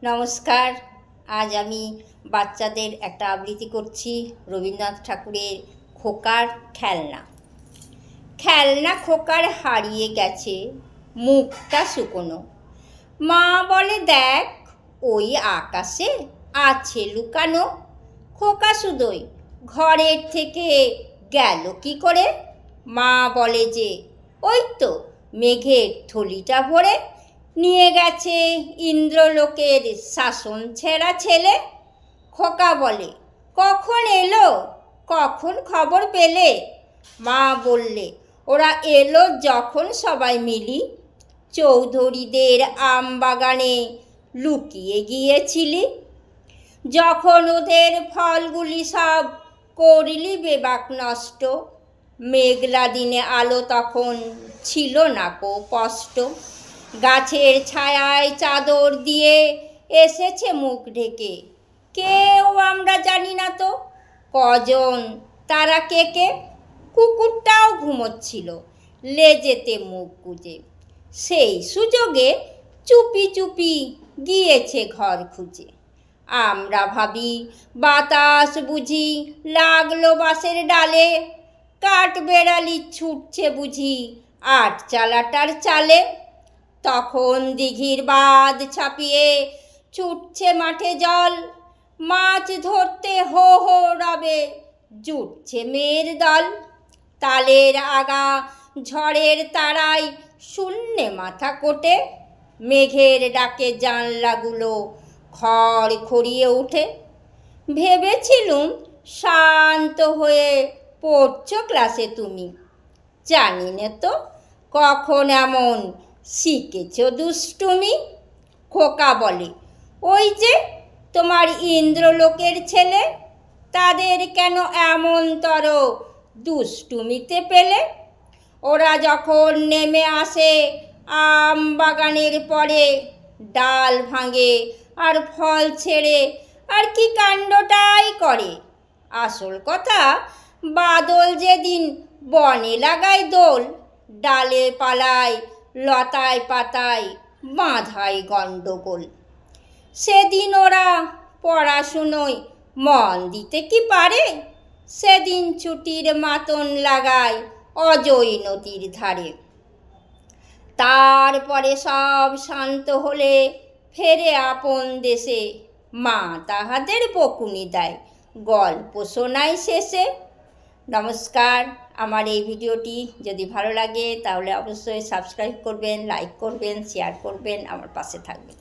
নমস্কার। আজ আমি বাচ্চাদের একটা আবৃত্তি করছি রবীন্দ্রনাথ ঠাকুরের খোকার খেলনা। খেলনা খোকার হারিয়ে গেছে মুখটা শুকনো। মা বলে দেখ ওই আকাশে আছে লুকানো। খোকা শুধোই ঘরের থেকে গেল কি করে? মা বলে যে ওই তো মেঘের থলিটা ভরে নিয়ে গেছে ইন্দ্রলোকের শাসন ছেঁড়া ছেলে। খোকা বলে কখন এলো, কখন খবর পেলে? মা বললে ওরা এলো যখন সবাই মিলি চৌধুরীদের আম বাগানে লুকিয়ে গিয়েছিলি। যখন ওদের ফলগুলি সব করলি বেবাক নষ্ট, মেঘলা দিনে আলো তখন ছিল না কো কষ্ট। গাছের ছায়ায় চাদর দিয়ে এসেছে মুখ ঢেকে, কেউ আমরা জানি না তো কজন তারা কে কে। কুকুরটাও ঘুমোচ্ছিল লেজেতে মুখ গুজে, সেই সুযোগে চুপি চুপি গিয়েছে ঘর খুঁজে। আমরা ভাবি বাতাস বুঝি লাগলো বাঁশের ডালে, কাঠ বেড়ালি ছুটছে বুঝি আট চালাটার চালে। তখন দিঘির বাঁধ ছাপিয়ে ছুটছে মাঠে জল, মাছ ধরতে হো হো রবে জুটছে মেয়ের দল। তালের আগা ঝড়ের তারায় শূন্যে মাথা কোটে, মেঘের ডাকে জানলাগুলো খড় খড়িয়ে উঠে। ভেবেছিলুম শান্ত হয়ে পড়ছো ক্লাসে তুমি, জানি না তো কখন এমন শিখেছ দুষ্টুমি। খোকা বলে ওই যে তোমার ইন্দ্রলোকের ছেলে, তাদের কেন এমনতর দুষ্টুমিতে পেলে? ওরা যখন নেমে আসে আম বাগানের পরে, ডাল ভাঙে আর ফল ছেড়ে আর কি কাণ্ডটাই করে। আসল কথা বাদল যেদিন বনে লাগায় দোল, ডালে পালায় লতায় পাতায় বাঁধায় গণ্ডগোল। সেদিন ওরা পড়াশুনোয় মন দিতে কি পারে? সেদিন ছুটির মাতন লাগায় অজয় নদীর ধারে। তারপরে সব শান্ত হলে ফেরে আপন দেশে, মা তাহাদের বকুনি দেয় গল্প শোনায় শেষে। নমস্কার। আমার এই ভিডিওটি যদি ভালো লাগে তাহলে অবশ্যই সাবস্ক্রাইব করবেন, লাইক করবেন, শেয়ার করবেন, আমার পাশে থাকবেন।